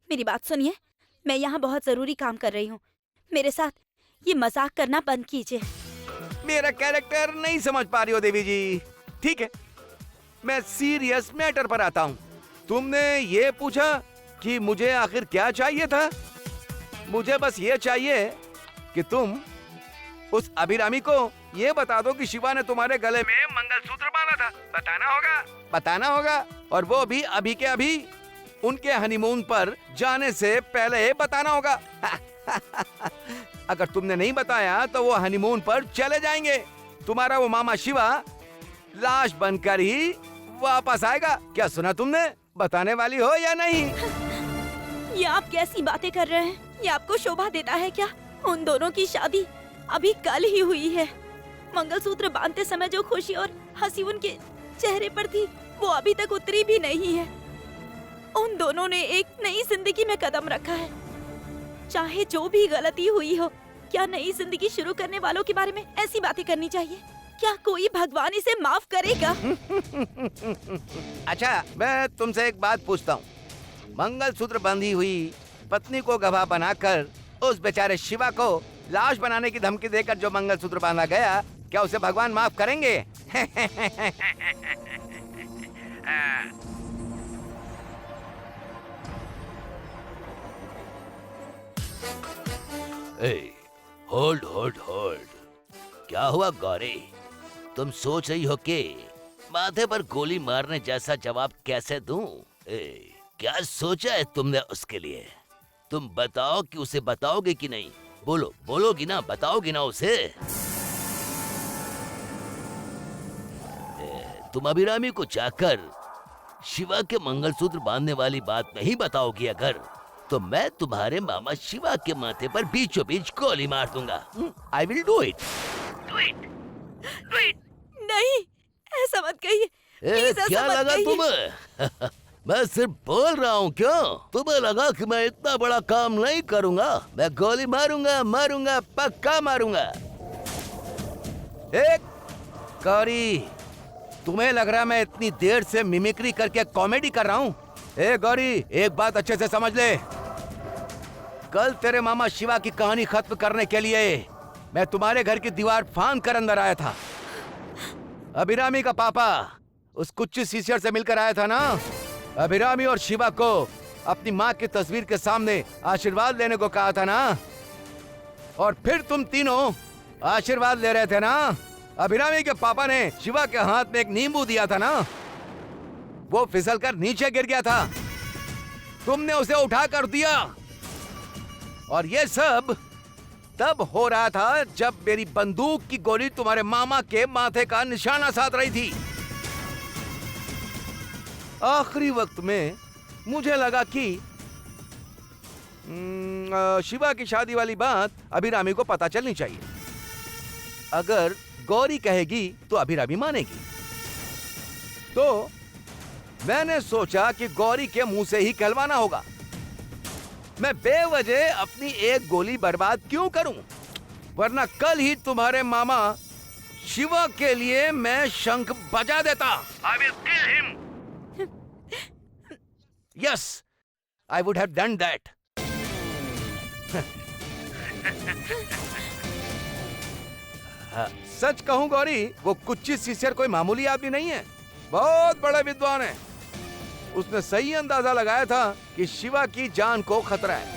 मेरी बात सुनिए, मैं यहाँ बहुत जरूरी काम कर रही हूँ। मेरे साथ ये मजाक करना बंद कीजिए। मेरा कैरेक्टर नहीं समझ पा रही हो देवी जी। ठीक है, मैं सीरियस मैटर पर आता हूँ। तुमने ये पूछा कि मुझे आखिर क्या चाहिए था। मुझे बस ये चाहिए कि तुम उस अभिरामी को ये बता दो कि शिवा ने तुम्हारे गले में मंगलसूत्र बांधा था। बताना होगा, और वो भी अभी के अभी। उनके हनीमून पर जाने से पहले बताना होगा। अगर तुमने नहीं बताया तो वो हनीमून पर चले जाएंगे। तुम्हारा वो मामा शिवा लाश बनकर ही वापस आएगा। क्या सुना तुमने? बताने वाली हो या नहीं? ये आप कैसी बातें कर रहे हैं? ये आपको शोभा देता है क्या? उन दोनों की शादी अभी कल ही हुई है। मंगलसूत्र बांधते समय जो खुशी और हंसी उनके चेहरे पर थी, वो अभी तक उतरी भी नहीं है। उन दोनों ने एक नई जिंदगी में कदम रखा है। चाहे जो भी गलती हुई हो, क्या नई जिंदगी शुरू करने वालों के बारे में ऐसी बातें करनी चाहिए? क्या कोई भगवान इसे माफ करेगा? अच्छा, मैं तुमसे एक बात पूछता हूँ। मंगलसूत्र बंधी हुई पत्नी को गवाह बनाकर उस बेचारे शिवा को लाश बनाने की धमकी देकर जो मंगलसूत्र बांधा गया, क्या उसे भगवान माफ करेंगे? Hold hold hold. क्या हुआ गौरी? तुम सोच रही हो कि माथे पर गोली मारने जैसा जवाब कैसे दूं? क्या सोचा है तुमने उसके लिए? तुम बताओ कि उसे बताओगे कि नहीं? बोलोगी ना, बताओगी ना उसे? तुम अभिरामी को जाकर शिवा के मंगलसूत्र बांधने वाली बात नहीं बताओगी अगर, तो मैं तुम्हारे मामा शिवा के माथे पर बीचों बीच गोली मार दूंगा। I will do it. नहीं, ऐसा मत कहिए। प्लीज ऐसा क्या मत लगा कहिए। तुम्हें? मैं सिर्फ बोल रहा हूँ। क्यों तुम्हें लगा कि मैं इतना बड़ा काम नहीं करूंगा? मैं गोली मारूंगा, पक्का मारूंगा। एक गौरी, तुम्हें लग रहा है मैं इतनी देर से मिमिक्री करके कॉमेडी कर रहा हूँ? गौरी, एक बात अच्छे से समझ ले। कल तेरे मामा शिवा की कहानी खत्म करने के लिए मैं तुम्हारे घर की दीवार फांद कर अंदर आया था। अभिरामी का पापा उस कुच्ची सीसियर से मिलकर आया था ना। अभिरामी और शिवा को अपनी माँ की तस्वीर के सामने आशीर्वाद लेने को कहा था ना, और फिर तुम तीनों आशीर्वाद ले रहे थे ना। अभिरामी के पापा ने शिवा के हाथ में एक नींबू दिया था ना, वो फिसलकर नीचे गिर गया था। तुमने उसे उठा कर दिया, और ये सब तब हो रहा था जब मेरी बंदूक की गोली तुम्हारे मामा के माथे का निशाना साध रही थी। आखिरी वक्त में मुझे लगा कि शिवा की शादी वाली बात अभिरामी को पता चलनी चाहिए। अगर गौरी कहेगी तो अभिरामी मानेगी। तो मैंने सोचा कि गौरी के मुंह से ही कहलवाना होगा। मैं बेवजह अपनी एक गोली बर्बाद क्यों करूं? वरना कल ही तुम्हारे मामा शिवा के लिए मैं शंख बजा देता। I will kill him. Yes, I would have done that. सच कहूं गौरी, वो कुच्ची सीसियर कोई मामूली आदमी नहीं है, बहुत बड़ा विद्वान है। उसने सही अंदाजा लगाया था कि शिवा की जान को खतरा है,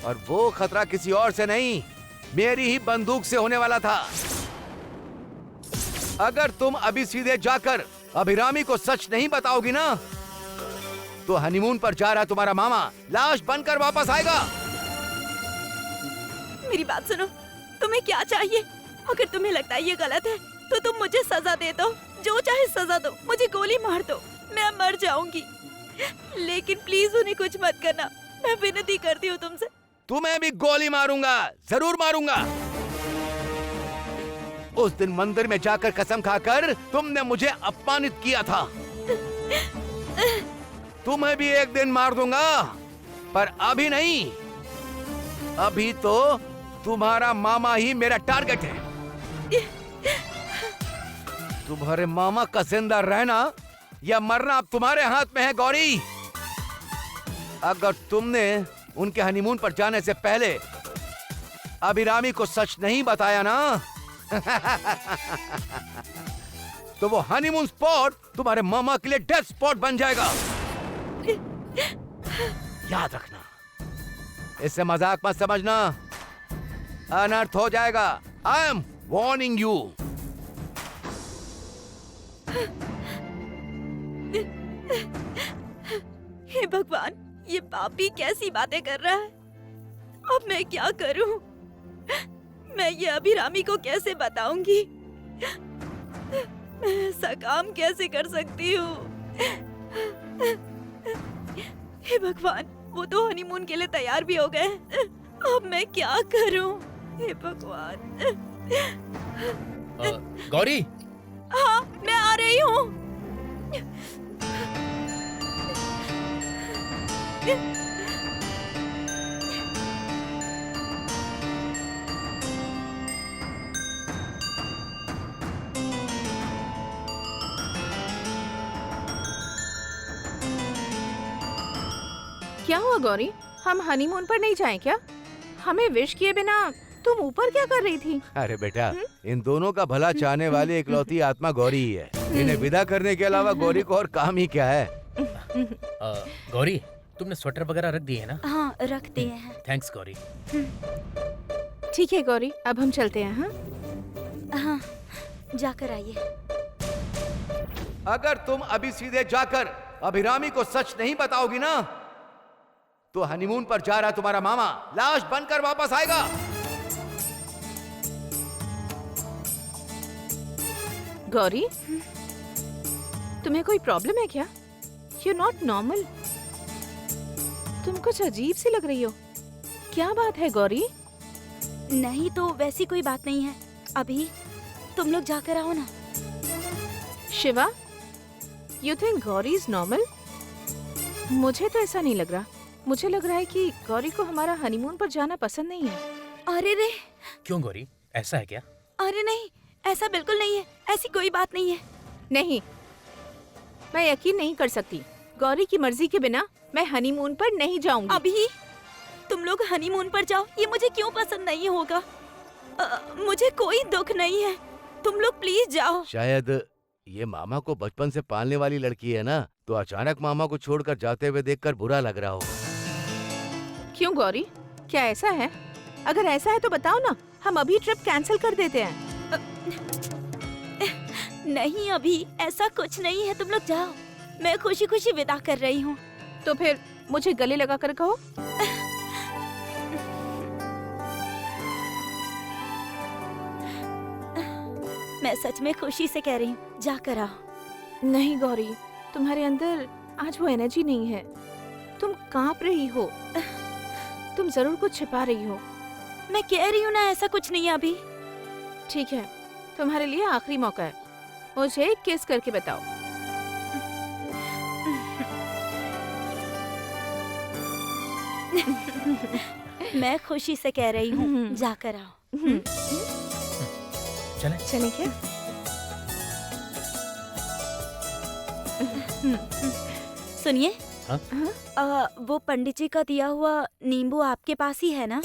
और वो खतरा किसी और से नहीं, मेरी ही बंदूक से होने वाला था। अगर तुम अभी सीधे जाकर अभिरामी को सच नहीं बताओगी ना, तो हनीमून पर जा रहा तुम्हारा मामा लाश बनकर वापस आएगा। मेरी बात सुनो, तुम्हें क्या चाहिए? अगर तुम्हें लगता है ये गलत है, तो तुम मुझे सजा दे दो, जो चाहे सजा दो, मुझे गोली मार दो, मैं मर जाऊंगी। लेकिन प्लीज उन्हें कुछ मत करना, मैं विनती करती हूँ तुमसे। तुम्हें भी गोली मारूंगा, जरूर मारूंगा। उस दिन मंदिर में जाकर कसम खाकर तुमने मुझे अपमानित किया था। तुम्हें भी एक दिन मार दूंगा, पर अभी नहीं। अभी तो तुम्हारा मामा ही मेरा टारगेट है। तुम्हारे मामा का जिंदा रहना या मरना अब तुम्हारे हाथ में है गौरी। अगर तुमने उनके हनीमून पर जाने से पहले अभिरामी को सच नहीं बताया ना तो वो हनीमून स्पॉट तुम्हारे मामा के लिए डेथ स्पॉट बन जाएगा। याद रखना, इससे मजाक मत समझना, अनर्थ हो जाएगा। I am warning you. हे भगवान, ये पापी कैसी बातें कर रहा है। अब मैं क्या करूं? मैं ये अभिरामी को कैसे बताऊंगी? मैं ऐसा काम कैसे कर सकती हूँ? हे भगवान, वो तो हनीमून के लिए तैयार भी हो गए। अब मैं क्या करूं? हे भगवान। गौरी, हाँ, मैं आ रही हूँ। क्या हुआ गौरी, हम हनीमून पर नहीं जाएं क्या? हमें विश किए बिना तुम ऊपर क्या कर रही थी? अरे बेटा, इन दोनों का भला चाहने वाली इकलौती आत्मा गौरी ही है। इन्हें विदा करने के अलावा गौरी को और काम ही क्या है। गौरी, तुमने स्वेटर वगैरह रख दिए है ना? हाँ, रख दिए हैं। थैंक्स गौरी। ठीक है गौरी, अब हम चलते हैं। हाँ, हाँ, जाकर आइए। अगर तुम अभी सीधे जाकर अभिरामी को सच नहीं बताओगी ना तो हनीमून पर जा रहा तुम्हारा मामा लाश बनकर वापस आएगा। गौरी, तुम्हें कोई प्रॉब्लम है क्या? You not normal. तुम कुछ अजीब सी लग रही हो। क्या बात है गौरी? नहीं तो वैसी कोई बात नहीं है। अभी तुम लोग जाकर आओ ना। Shiva, you think Gauri is normal? मुझे तो ऐसा नहीं लग रहा। मुझे लग रहा है कि गौरी को हमारा हनीमून पर जाना पसंद नहीं है। अरे रे, क्यों गौरी, ऐसा है क्या? अरे नहीं, ऐसा बिल्कुल नहीं है। ऐसी कोई बात नहीं है। नहीं, मैं यकीन नहीं कर सकती। गौरी की मर्जी के बिना मैं हनीमून पर नहीं जाऊंगी। अभी तुम लोग हनीमून पर जाओ, ये मुझे क्यों पसंद नहीं होगा? मुझे कोई दुख नहीं है। तुम लोग प्लीज जाओ। शायद ये मामा को बचपन से पालने वाली लड़की है ना, तो अचानक मामा को छोड़कर जाते हुए देखकर बुरा लग रहा होगा। क्यों गौरी, क्या ऐसा है? अगर ऐसा है तो बताओ ना, हम अभी ट्रिप कैंसिल कर देते हैं। नहीं, अभी ऐसा कुछ नहीं है। तुम लोग जाओ, मैं खुशी खुशी विदा कर रही हूँ। तो फिर मुझे गले लगा कर कहो। मैं सच में खुशी से कह रही हूँ, जाकर आओ। नहीं गौरी, तुम्हारे अंदर आज वो एनर्जी नहीं है। तुम कांप रही हो। तुम जरूर कुछ छिपा रही हो। मैं कह रही हूँ ना, ऐसा कुछ नहीं है अभी। ठीक है, तुम्हारे लिए आखिरी मौका है। मुझे किस करके बताओ। मैं खुशी से कह रही हूँ, जाकर आओ। चले? चले क्या? सुनिए, हाँ? वो पंडित जी का दिया हुआ नींबू आपके पास ही है ना?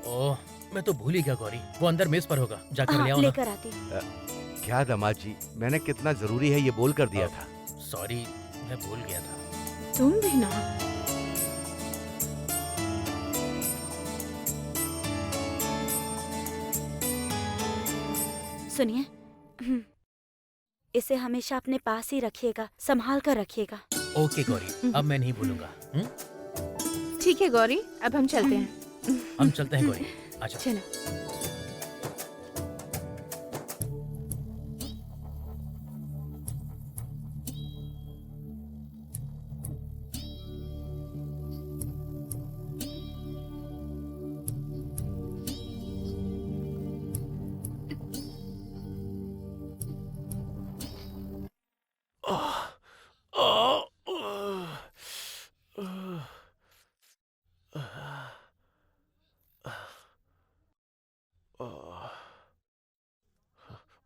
ओह, मैं तो भूल ही गया गौरी। वो अंदर मेज पर होगा, जाकर ले आओ ना। लेकर आती हूँ। क्या दामाद जी, मैंने कितना जरूरी है ये बोल कर दिया था। सॉरी, मैं भूल गया था। तुम भी ना। सुनिए, इसे हमेशा अपने पास ही रखिएगा, संभाल कर रखिएगा। ओके गौरी, अब मैं नहीं भूलूंगा। ठीक है गौरी, अब हम चलते हैं। हम चलते हैं गौरी, आजा। चलो।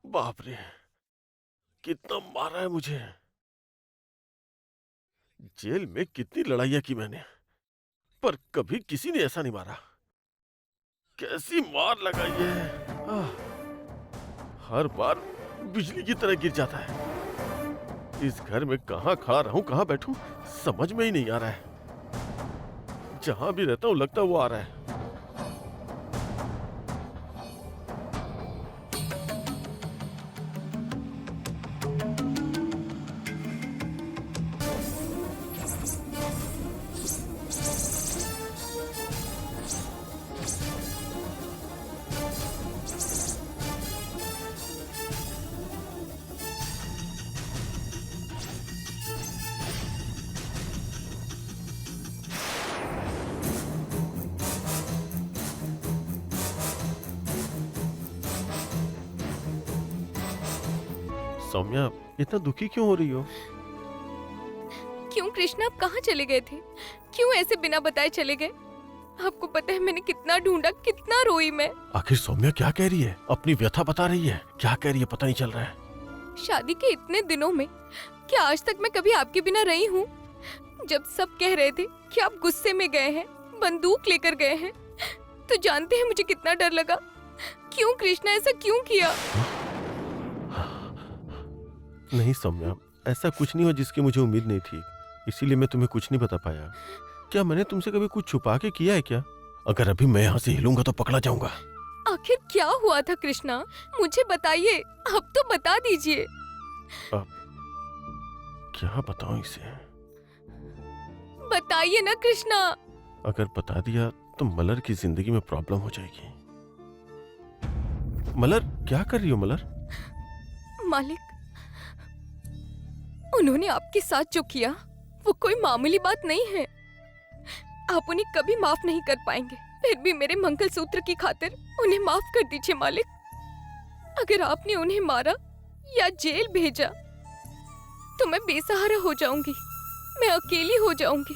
बाप रे, कितना मारा है मुझे। जेल में कितनी लड़ाइयाँ की मैंने, पर कभी किसी ने ऐसा नहीं मारा। कैसी मार लगाई है। हर बार बिजली की तरह गिर जाता है। इस घर में कहाँ खड़ा रहूं, कहाँ बैठूं, समझ में ही नहीं आ रहा है। जहां भी रहता हूं लगता वो आ रहा है। सौम्या, इतना दुखी क्यों हो रही हो? क्यों कृष्णा, आप कहाँ चले गए थे? क्यों ऐसे बिना बताए चले गए? आपको पता है मैंने कितना ढूंढा, कितना रोई मैं। आखिर सौम्या क्या कह रही है? अपनी व्यथा बता रही है। क्या कह रही है पता नहीं चल रहा है। शादी के इतने दिनों में क्या आज तक मैं कभी आपके बिना रही हूँ? जब सब कह रहे थे कि आप गुस्से में गए हैं, बंदूक लेकर गए हैं, तो जानते हैं मुझे कितना डर लगा। क्यों कृष्णा, ऐसा क्यों किया? नहीं सौम्या, ऐसा कुछ नहीं हुआ जिसकी मुझे उम्मीद नहीं थी, इसीलिए मैं तुम्हें कुछ नहीं बता पाया। क्या मैंने तुमसे कभी कुछ छुपा के किया है क्या? अगर अभी मैं यहाँ से हिलूंगा तो पकड़ा जाऊंगा। आखिर क्या हुआ था कृष्णा, मुझे बताइए, अब तो बता दीजिए। क्या बताऊं इसे? बताइए ना कृष्णा। अगर बता दिया तो मलर की जिंदगी में प्रॉब्लम हो जाएगी। मलर, क्या कर रही हो मलर? मालिक, उन्होंने आपके साथ जो किया वो कोई मामूली बात नहीं है। आप उन्हें कभी माफ नहीं कर पाएंगे, फिर भी मेरे मंगलसूत्र की खातिर उन्हें माफ कर दीजिए मालिक। अगर आपने उन्हें मारा या जेल भेजा तो मैं बेसहारा हो जाऊंगी, मैं अकेली हो जाऊंगी।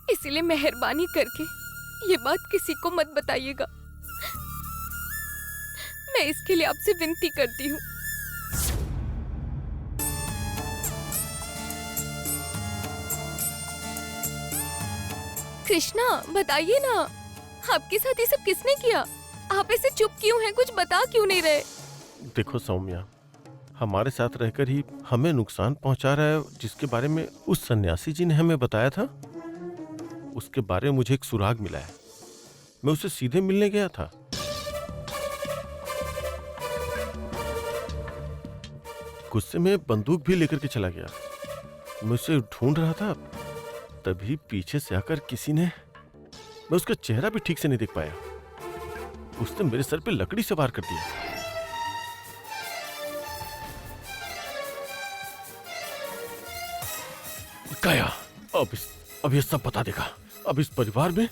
इसीलिए मेहरबानी करके ये बात किसी को मत बताइएगा। मैं इसके लिए आपसे विनती करती हूँ। कृष्णा, बताइए ना, आपके साथ ये सब किसने किया? आप ऐसे चुप क्यों हैं, कुछ बता क्यों नहीं रहे? देखो सौम्या, हमारे साथ रहकर ही हमें नुकसान पहुंचा रहा है, जिसके बारे में उस सन्यासी जी ने हमें बताया था, उसके बारे में मुझे एक सुराग मिला है। मैं उससे सीधे मिलने गया था। गुस्से में बंदूक भी लेकर के चला गया। मैं उसे ढूंढ रहा था, तभी पीछे से आकर किसी ने, मैं उसका चेहरा भी ठीक से नहीं देख पाया, उसने मेरे सर पे लकड़ी से वार कर दिया। गया। अब ये सब बता देगा। अब इस परिवार में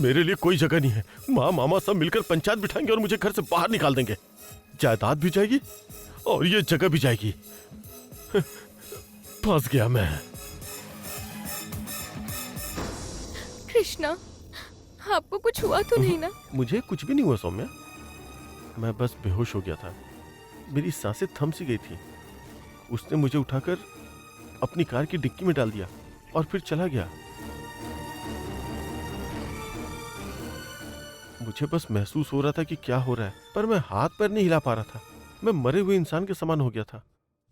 मेरे लिए कोई जगह नहीं है। माँ मामा सब मिलकर पंचायत बिठाएंगे और मुझे घर से बाहर निकाल देंगे। जायदाद भी जाएगी और ये जगह भी जाएगी। फंस गया मैं। कृष्णा, आपको कुछ हुआ तो नहीं ना? मुझे कुछ भी नहीं हुआ सौम्या, मैं बस बेहोश हो गया था। मेरी सांसें थम सी गई थी। उसने मुझे उठाकर अपनी कार की डिक्की में डाल दिया और फिर चला गया। मुझे बस महसूस हो रहा था कि क्या हो रहा है, पर मैं हाथ पैर नहीं हिला पा रहा था। मैं मरे हुए इंसान के समान हो गया था।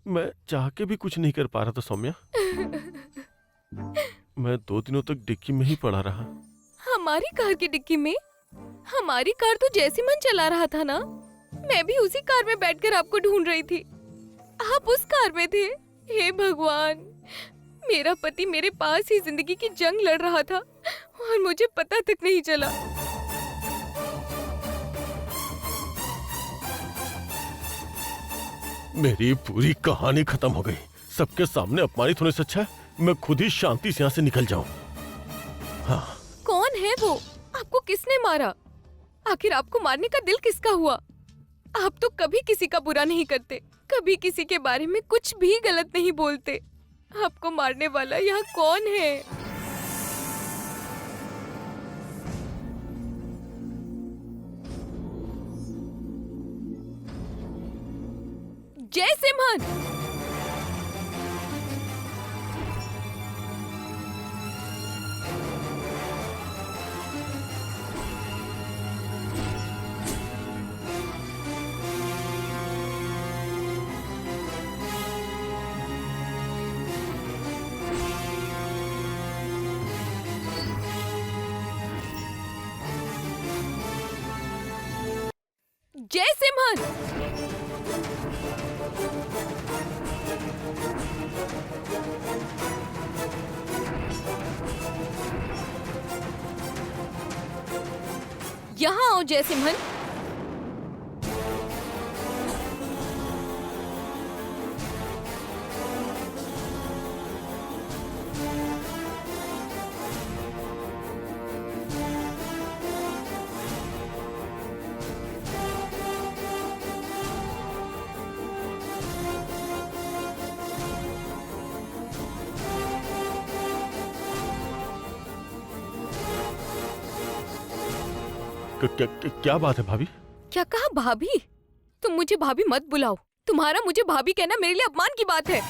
मैं चाह के भी कुछ नहीं कर पा रहा था सौम्या। मैं 2 दिनों तक डिक्की में ही पड़ा रहा। हमारी कार की डिक्की में? हमारी कार तो जैसी मन चला रहा था ना, मैं भी उसी कार में बैठकर आपको ढूंढ रही थी। आप उस कार में थे। हे भगवान, मेरा पति मेरे पास ही जिंदगी की जंग लड़ रहा था और मुझे पता तक नहीं चला। मेरी पूरी कहानी खत्म हो गई। सबके सामने अपमानित होने से अच्छा है मैं खुद ही शांति से यहाँ से निकल जाऊं। हाँ। कौन है वो? आपको किसने मारा? आखिर आपको मारने का दिल किसका हुआ? आप तो कभी किसी का बुरा नहीं करते, कभी किसी के बारे में कुछ भी गलत नहीं बोलते। आपको मारने वाला यहाँ कौन है? जय सिम्हन। जय सिमहन। यहाँ आओ जय सिमहन। क्या बात है भाभी? क्या कहा भाभी? तुम मुझे भाभी मत बुलाओ। तुम्हारा मुझे भाभी कहना मेरे लिए अपमान की बात है।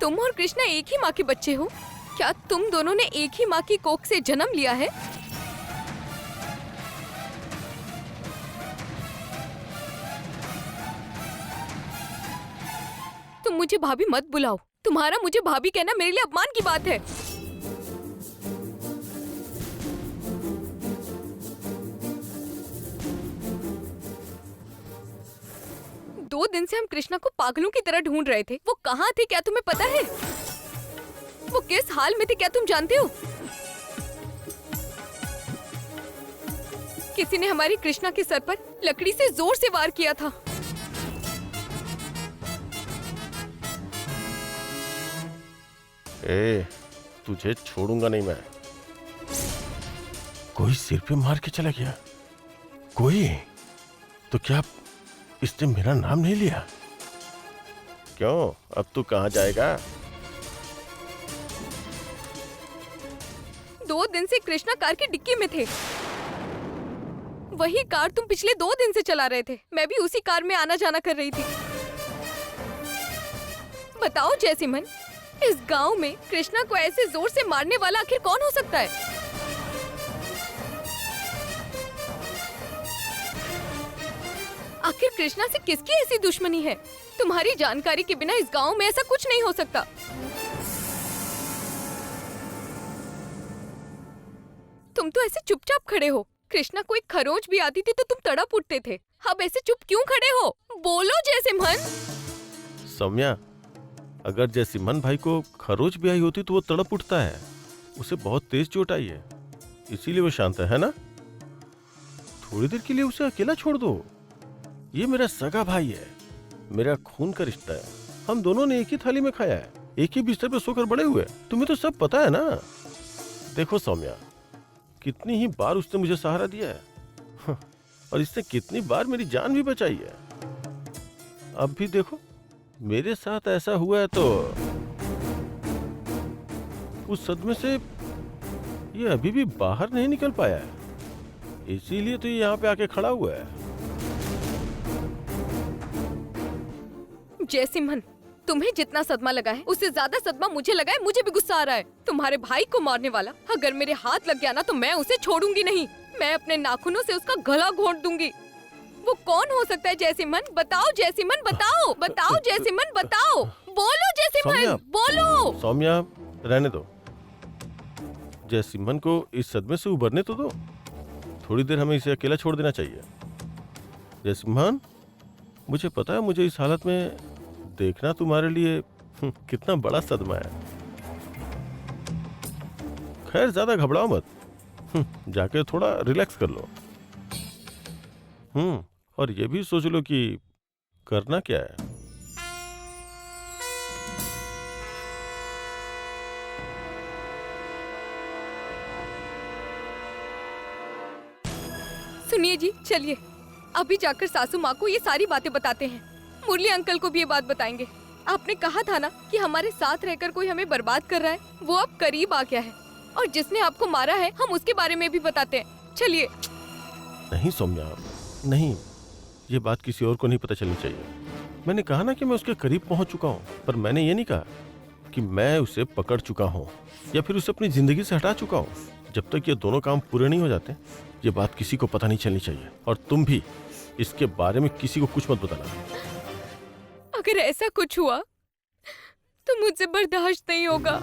तुम और कृष्णा एक ही माँ के बच्चे हो। क्या तुम दोनों ने एक ही माँ की कोख से जन्म लिया है? तुम मुझे भाभी मत बुलाओ। तुम्हारा मुझे भाभी कहना मेरे लिए अपमान की बात है। दो दिन से हम कृष्णा को पागलों की तरह ढूंढ रहे थे। वो कहाँ थे क्या तुम्हें पता है? वो किस हाल में थे क्या तुम जानते हो? किसी ने हमारी कृष्णा के सर पर लकड़ी से जोर से वार किया था। तुझे छोड़ूंगा नहीं मैं। कोई सिर पे मार के चला गया? कोई? तो क्या इसने मेरा नाम नहीं लिया? क्यों, अब तू कहाँ जाएगा? 2 दिन से कृष्णा कार की डिक्की में थे। वही कार तुम पिछले 2 दिन से चला रहे थे। मैं भी उसी कार में आना जाना कर रही थी। बताओ जयसिमन, इस गांव में कृष्णा को ऐसे जोर से मारने वाला आखिर कौन हो सकता है? आखिर कृष्णा से किसकी ऐसी दुश्मनी है? तुम्हारी जानकारी के बिना इस गांव में ऐसा कुछ नहीं हो सकता। तुम तो ऐसे चुपचाप खड़े हो। कृष्णा को एक खरोंच भी आती थी तो तुम तड़प उठते थे। अब ऐसे चुप क्यों खड़े हो? बोलो जयसिमन। सौम्या, अगर जयसिमन भाई को खरोच भी आई होती तो वो तड़प उठता है। उसे बहुत तेज चोट आई है, इसीलिए वो शांत है ना? थोड़ी देर के लिए उसे अकेला छोड़ दो। ये मेरा सगा भाई है, मेरा खून का रिश्ता है। हम दोनों ने एक ही थाली में खाया है, एक ही बिस्तर पे सोकर बड़े हुए। तुम्हें तो सब पता है ना। देखो सौम्या, कितनी ही बार उसने मुझे सहारा दिया है और इसने कितनी बार मेरी जान भी बचाई है। अब भी देखो मेरे साथ ऐसा हुआ है तो उस सदमे से ये अभी भी बाहर नहीं निकल पाया है, इसीलिए तो ये यहाँ पे आके खड़ा हुआ है। जयसिमन, तुम्हें जितना सदमा लगा है उससे ज्यादा सदमा मुझे लगा है। मुझे भी गुस्सा आ रहा है। तुम्हारे भाई को मारने वाला अगर मेरे हाथ लग गया ना तो मैं उसे छोड़ूंगी नहीं। मैं अपने नाखूनों से उसका गला घोंट दूंगी। वो कौन हो सकता है जयसिमन? बताओ जयसिमन, बताओ बताओ जयसिमन, बताओ। बोलो जयसिमन, बोलो। सौम्या, रहने दो। जयसिमन को इस सदमे से उबरने तो दो। थोड़ी देर हमें इसे अकेला छोड़ देना चाहिए। जयसिमन, मुझे पता है मुझे इस हालत में देखना तुम्हारे लिए कितना बड़ा सदमा है। खैर ज्यादा घबराओ मत, जाके थोड़ा रिलैक्स कर लो। और ये भी सोच लो कि करना क्या है। सुनिए जी, चलिए अभी जाकर सासू माँ को ये सारी बातें बताते हैं। मुरली अंकल को भी ये बात बताएंगे। आपने कहा था ना कि हमारे साथ रहकर कोई हमें बर्बाद कर रहा है, वो अब करीब आ गया है। और जिसने आपको मारा है हम उसके बारे में भी बताते हैं। चलिए। नहीं सौम्या, नहीं, ये बात किसी और को नहीं पता चलनी चाहिए। मैंने कहा ना कि मैं उसके करीब पहुंच चुका हूं, पर मैंने ये नहीं कहा कि मैं उसे पकड़ चुका हूं या फिर उसे अपनी जिंदगी से हटा चुका हूं। जब तक ये दोनों काम पूरे नहीं हो जाते, ये बात किसी को पता नहीं चलनी चाहिए। और तुम भी इसके बारे में किसी को कुछ मत बताना। अगर ऐसा कुछ हुआ तो मुझसे बर्दाश्त नहीं होगा।